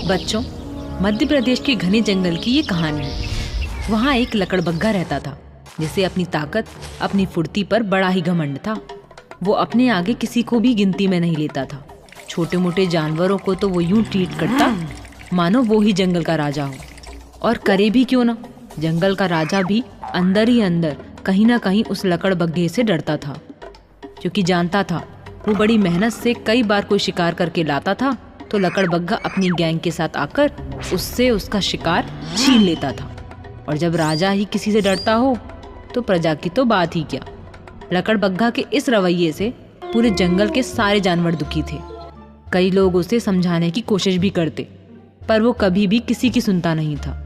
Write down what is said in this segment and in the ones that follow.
बच्चों, मध्य प्रदेश के घने जंगल की ये कहानी है। वहाँ एक लकड़बग्घा रहता था जिसे अपनी ताकत, अपनी फुर्ती पर बड़ा ही घमंड था। वो अपने आगे किसी को भी गिनती में नहीं लेता था। छोटे मोटे जानवरों को तो वो यूं ट्रीट करता मानो वो ही जंगल का राजा हो। और करे भी क्यों ना, जंगल का राजा भी अंदर ही अंदर कहीं ना कहीं उस लकड़बग्घे से डरता था, क्योंकि जानता था वो बड़ी मेहनत से कई बार कोई शिकार करके लाता था तो लकड़बग्घा अपनी गैंग के साथ आकर उससे उसका शिकार छीन लेता था। और जब राजा ही किसी से डरता हो तो प्रजा की तो बात ही क्या। लकड़बग्घा के इस रवैये से पूरे जंगल के सारे जानवर दुखी थे। कई लोग उसे समझाने की कोशिश भी करते, पर वो कभी भी किसी की सुनता नहीं था।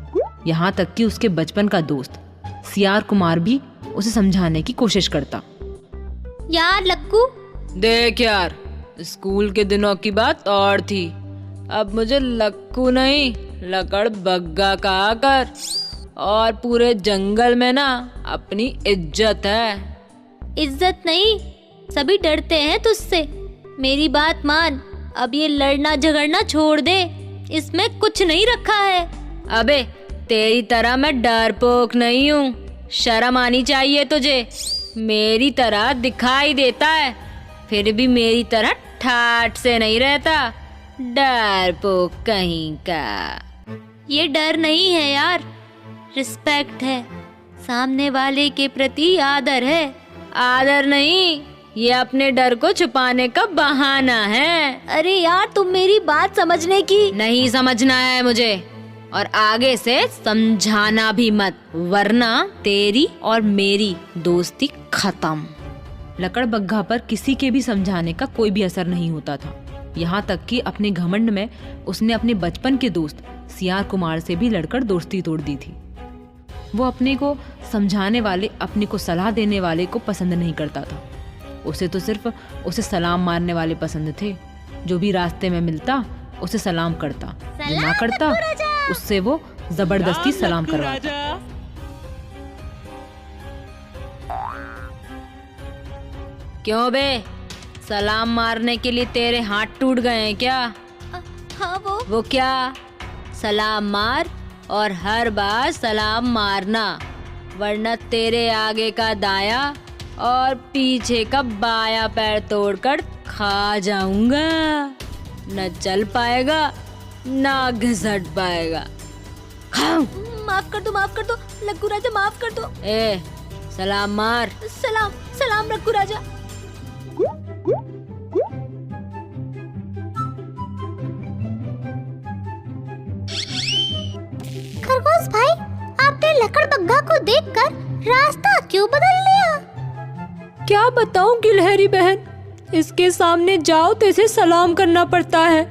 यहाँ तक कि उसके बचपन का दोस्त सियार कुमार भी उसे समझाने की कोशिश करता। यार लक्कू, देख यार, स्कूल के दिनों की बात और थी। अब मुझे लक्कू नहीं, लकड़बग्घा कहा कर। और पूरे जंगल में ना अपनी इज्जत है। इज्जत नहीं, सभी डरते हैं तुझसे। मेरी बात मान, अब ये लड़ना झगड़ना छोड़ दे, इसमें कुछ नहीं रखा है। अबे तेरी तरह मैं डरपोक नहीं हूँ, शर्म आनी चाहिए तुझे। मेरी तरह दिखाई देता है, फिर भी मेरी तरह ठाठ से नहीं रहता। डरपोक कहीं का। ये डर नहीं है यार, रिस्पेक्ट है। सामने वाले के प्रति आदर है। आदर नहीं, ये अपने डर को छुपाने का बहाना है। अरे यार, तुम मेरी बात समझने की नहीं समझना है मुझे, और आगे से समझाना भी मत, वरना तेरी और मेरी दोस्ती खत्म। लकड़बग्घा पर किसी के भी समझाने का कोई भी असर नहीं होता था। यहाँ तक कि अपने घमंड में उसने अपने बचपन के दोस्त सियार कुमार से भी लड़कर दोस्ती तोड़ दी थी। वो अपने को समझाने वाले, अपने को सलाह देने वाले को पसंद नहीं करता था। उसे तो सिर्फ उसे सलाम मारने वाले पसंद थे। जो भी रास्ते में मिलता उसे सलाम करता, जो ना करता उससे वो जबरदस्ती सलाम करवाता। क्यों बे, सलाम मारने के लिए तेरे हाथ टूट गए हैं क्या? हाँ वो क्या? सलाम मार, और हर बार सलाम मारना, वरना तेरे आगे का दाया और पीछे का बाया पैर तोड़कर खा जाऊंगा। न चल पाएगा, ना घिसट पाएगा। माफ कर दो लक्कू राजा, माफ कर दो। ए, सलाम मार। सलाम लक्कू राजा। खरगोश भाई, आपने लकड़बग्घा को देखकर रास्ता क्यों बदल लिया? क्या बताऊं गिलहरी बहन, इसके सामने जाओ तो इसे सलाम करना पड़ता है।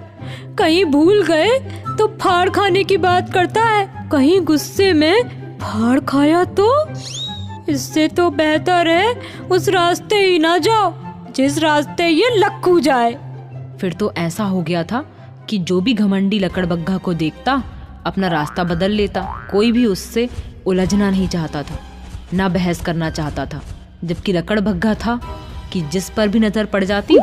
कहीं भूल गए तो फाड़ खाने की बात करता है, कहीं गुस्से में फाड़ खाया तो। इससे तो बेहतर है उस रास्ते ही ना जाओ जिस रास्ते ये लक्कू जाए। फिर तो ऐसा हो गया था कि जो भी घमंडी लकड़बग्घा को देखता अपना रास्ता बदल लेता। कोई भी उससे उलझना नहीं चाहता था, ना बहस करना चाहता था। जबकि लकड़बग्घा था कि जिस पर भी नजर पड़ जाती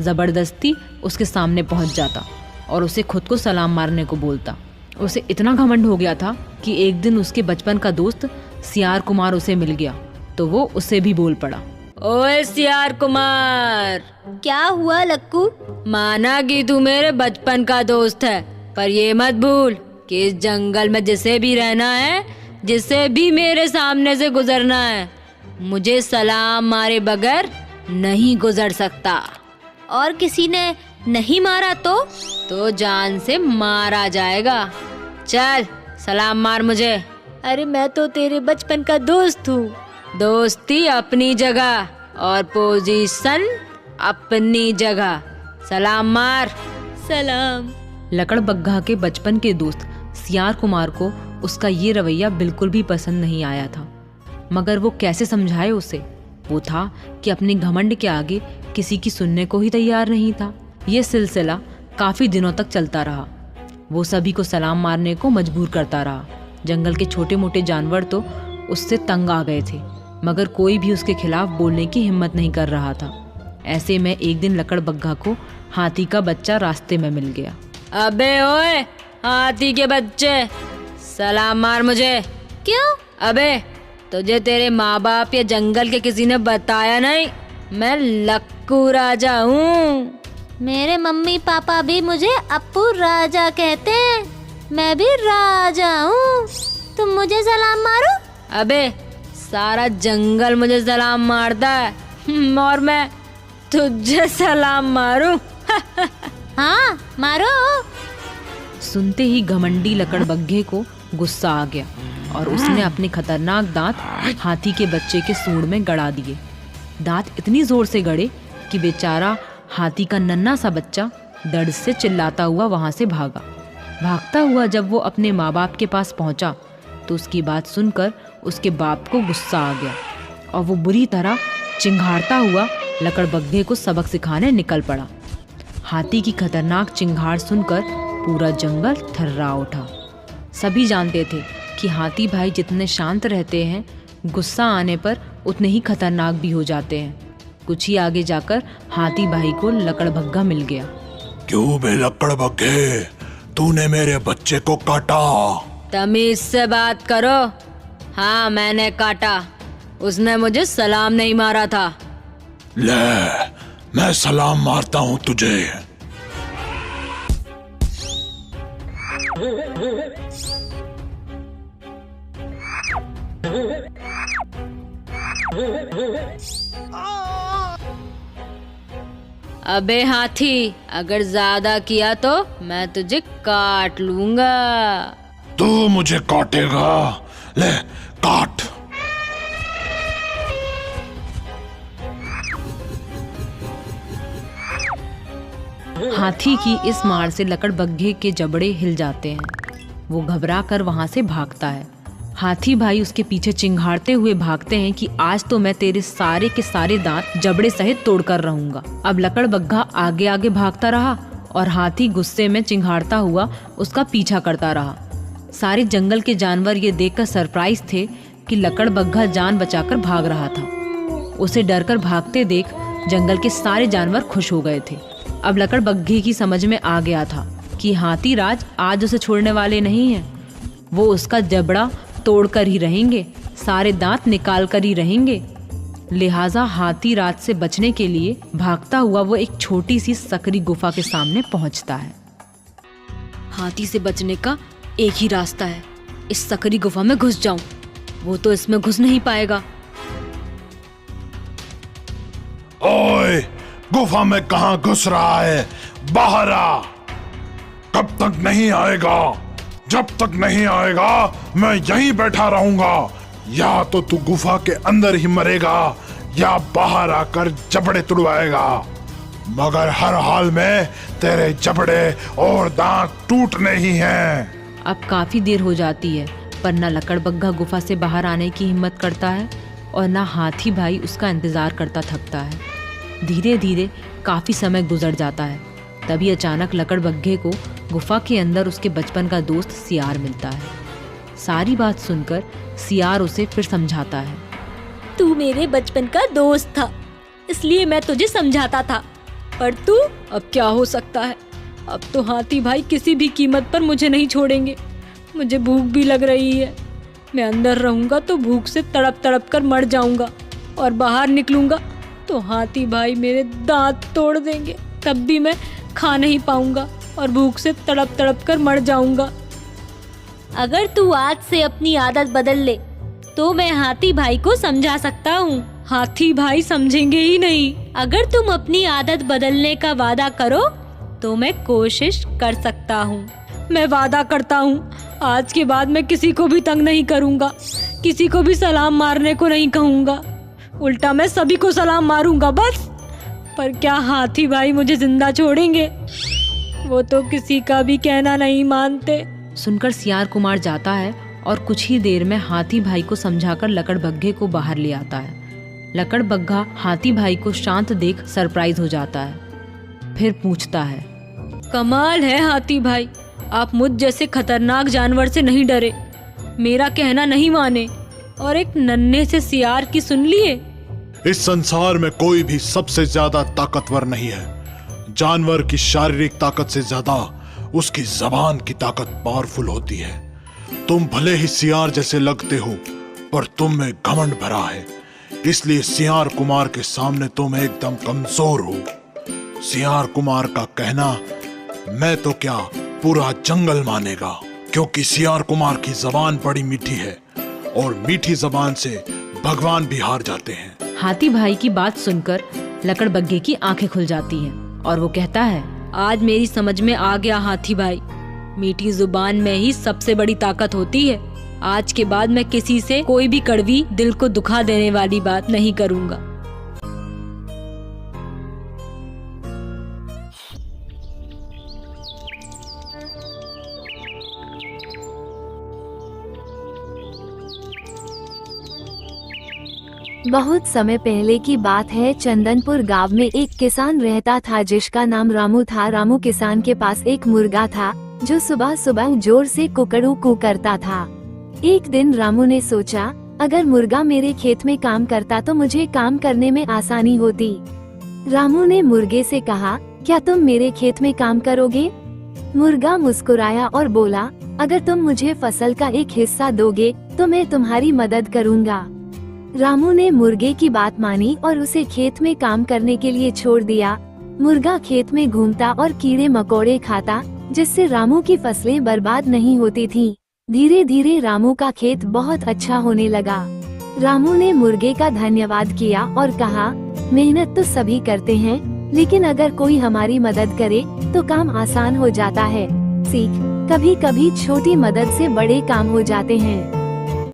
जबरदस्ती उसके सामने पहुंच जाता और उसे खुद को सलाम मारने को बोलता। उसे इतना घमंड हो गया था कि एक दिन उसके बचपन का दोस्त सियार कुमार उसे मिल गया तो वो उसे भी बोल पड़ा। ओए सियार कुमार, क्या हुआ लक्कू? माना कि तू मेरे बचपन का दोस्त है, पर ये मत भूल कि इस जंगल में जिसे भी रहना है, जिसे भी मेरे सामने से गुजरना है, मुझे सलाम मारे बगैर नहीं गुजर सकता। और किसी ने नहीं मारा तो जान से मारा जाएगा। चल सलाम मार मुझे। अरे मैं तो तेरे बचपन का दोस्त हूँ। दोस्ती अपनी जगह और पोजीशन अपनी जगह। सलाम मार। सलाम। लकड़बग्घा के बचपन के दोस्त सियार कुमार को उसका ये रवैया बिल्कुल भी पसंद नहीं आया था, मगर वो कैसे समझाए उसे। वो था कि अपने घमंड के आगे किसी की सुनने को ही तैयार नहीं था। ये सिलसिला काफी दिनों तक चलता रहा। वो सभी को सलाम मारने को मजबूर करता रहा। जंगल के छोटे मोटे जानवर तो उससे तंग आ गए थे, मगर कोई भी उसके खिलाफ बोलने की हिम्मत नहीं कर रहा था। ऐसे में एक दिन लकड़बग्घा को हाथी का बच्चा रास्ते में मिल गया। अबे ओए, हाथी के बच्चे, सलाम मार मुझे। क्यों? अबे तुझे तेरे माँ बाप या जंगल के किसी ने बताया नहीं? मैं लक्कू राजा हूँ। मेरे मम्मी पापा भी मुझे अप्पू राजा कहते हैं। मैं भी राजा हूँ। तुम मुझे सलाम मारो। अबे सारा जंगल मुझे सलाम मारता है और मैं तुझे सलाम मारूं? हाँ मारो। सुनते ही घमंडी लकड़बग्घे को गुस्सा आ गया और उसने अपने खतरनाक दांत हाथी के बच्चे के सूंड में गड़ा दिए। दांत इतनी जोर से गड़े कि बेचारा हाथी का नन्हा सा बच्चा दर्द से चिल्लाता हुआ वहां से भागा। भागता हुआ जब वो अपने माँ बाप के पास पहुंचा तो उसकी बात सुनकर उसके बाप को गुस्सा आ गया और वो बुरी तरह चिंघाड़ता हुआ लकड़बग्घे को सबक सिखाने निकल पड़ा। हाथी की खतरनाक चिंगाड़ सुनकर पूरा जंगल थर्रा उठा। सभी जानते थे कि हाथी भाई जितने शांत रहते हैं, गुस्सा आने पर उतने ही खतरनाक भी हो जाते हैं। कुछ ही आगे जाकर हाथी भाई को लकड़बग्घा मिल गया। क्यों बे लकड़बग्घे, तूने मेरे बच्चे को काटा? तमीज से बात करो। हाँ मैंने काटा, उसने मुझे सलाम नहीं मारा था। ले, मैं सलाम मारता हूँ तुझे। अबे हाथी, अगर ज्यादा किया तो मैं तुझे काट लूंगा। तू मुझे काटेगा? ले काट। हाथी की इस मार से लकड़बग्घे के जबड़े हिल जाते हैं। वो घबरा कर वहां से भागता है। हाथी भाई उसके पीछे चिंघाड़ते हुए भागते हैं कि आज तो मैं तेरे सारे के सारे दांत जबड़े सहित तोड़कर रहूंगा। अब लकड़बग्घा आगे आगे भागता रहा और हाथी गुस्से में चिंघाड़ता हुआ उसका पीछा करता रहा। सारे जंगल के जानवर ये देखकर सरप्राइज थे कि लकड़बग्घा जान बचाकर भाग रहा था। उसे डरकर भागते देख जंगल के सारे जानवर खुश हो गए थे। अब लकड़बग्घे की समझ में आ गया था कि हाथी राज आज उसे छोड़ने वाले नहीं हैं। वो उसका जबड़ा तोड़कर ही रहेंगे, सारे दांत निकाल कर ही रहेंगे। लिहाजा हाथी राज से बचने के लिए भागता हुआ वो एक छोटी सी सकरी गुफा के सामने पहुंचता है। हाथी से बचने का एक ही रास्ता है, इस सकरी गुफा में घुस जाऊं। वो तो इसमें घुस नहीं पाएगा। ओए, गुफा में कहाँ घुस रहा है? बाहर आ। कब तक नहीं आएगा? जब तक नहीं आएगा मैं यहीं बैठा रहूंगा। या तो तू गुफा के अंदर ही मरेगा या बाहर आकर जबड़े तुड़वाएगा, मगर हर हाल में तेरे जबड़े और दांत टूटने ही हैं। अब काफी देर हो जाती है पर न लकड़बग्घा गुफा से बाहर आने की हिम्मत करता है और न हाथी भाई उसका इंतजार करता थकता है। धीरे धीरे काफी समय गुजर जाता है। तभी अचानक लकड़बग्घे को गुफा के अंदर उसके बचपन का दोस्त सियार मिलता है। सारी बात सुनकर सियार उसे फिर समझाता है। तू मेरे बचपन का दोस्त था, इसलिए मैं तुझे समझाता था, पर तू अब क्या हो सकता है? अब तो हाथी भाई किसी भी कीमत पर मुझे नहीं छोड़ेंगे। मुझे भूख भी लग रही है। मैं अंदर रहूंगा तो भूख से तड़प तड़प कर मर जाऊंगा और बाहर निकलूंगा तो हाथी भाई मेरे दांत तोड़ देंगे। तब भी मैं खा नहीं पाऊंगा और भूख से तड़प तड़प कर मर जाऊंगा। अगर तू आज से अपनी आदत बदल ले तो मैं हाथी भाई को समझा सकता हूँ। हाथी भाई समझेंगे ही नहीं। अगर तुम अपनी आदत बदलने का वादा करो तो मैं कोशिश कर सकता हूँ। मैं वादा करता हूँ, आज के बाद मैं किसी को भी तंग नहीं करूँगा, किसी को भी सलाम मारने को नहीं कहूँगा। उल्टा मैं सभी को सलाम मारूंगा बस। पर क्या हाथी भाई मुझे जिंदा छोड़ेंगे? वो तो किसी का भी कहना नहीं मानते। सुनकर सियार कुमार जाता है और कुछ ही देर में हाथी भाई को समझाकर लकड़बग्घे को बाहर ले आता है। लकड़बग्घा हाथी भाई को शांत देख सरप्राइज हो जाता है। फिर पूछता है, कमाल है हाथी भाई, आप मुझ जैसे खतरनाक जानवर से नहीं डरे, मेरा कहना नहीं माने और एक नन्हे से सियार की सुन लिए। इस संसार में कोई भी सबसे ज्यादा ताकतवर नहीं है। जानवर की शारीरिक ताकत से ज्यादा उसकी जबान की ताकत पावरफुल होती है। तुम भले ही सियार जैसे लगते हो, पर तुम में घमंड भरा है, इसलिए सियार कुमार के सामने तुम एकदम कमजोर हो। सियार कुमार का कहना मैं तो क्या पूरा जंगल मानेगा, क्योंकि सियार कुमार की जबान बड़ी मीठी है और मीठी जबान से भगवान भी हार जाते हैं। हाथी भाई की बात सुनकर लकड़बग्गे की आंखें खुल जाती हैं और वो कहता है, आज मेरी समझ में आ गया हाथी भाई, मीठी जुबान में ही सबसे बड़ी ताकत होती है। आज के बाद मैं किसी से कोई भी कड़वी, दिल को दुखा देने वाली बात नहीं करूँगा। बहुत समय पहले की बात है। चंदनपुर गांव में एक किसान रहता था जिसका नाम रामू था। रामू किसान के पास एक मुर्गा था जो सुबह सुबह जोर से कुकड़ू कू करता था। एक दिन रामू ने सोचा, अगर मुर्गा मेरे खेत में काम करता तो मुझे काम करने में आसानी होती। रामू ने मुर्गे से कहा, क्या तुम मेरे खेत में काम करोगे? मुर्गा मुस्कुराया और बोला, अगर तुम मुझे फसल का एक हिस्सा दोगे तो मैं तुम्हारी मदद करूँगा। रामू ने मुर्गे की बात मानी और उसे खेत में काम करने के लिए छोड़ दिया। मुर्गा खेत में घूमता और कीड़े मकोड़े खाता, जिससे रामू की फसलें बर्बाद नहीं होती थीं। धीरे धीरे रामू का खेत बहुत अच्छा होने लगा। रामू ने मुर्गे का धन्यवाद किया और कहा, मेहनत तो सभी करते हैं, लेकिन अगर कोई हमारी मदद करे तो काम आसान हो जाता है। सीख, कभी कभी छोटी मदद से बड़े काम हो जाते हैं।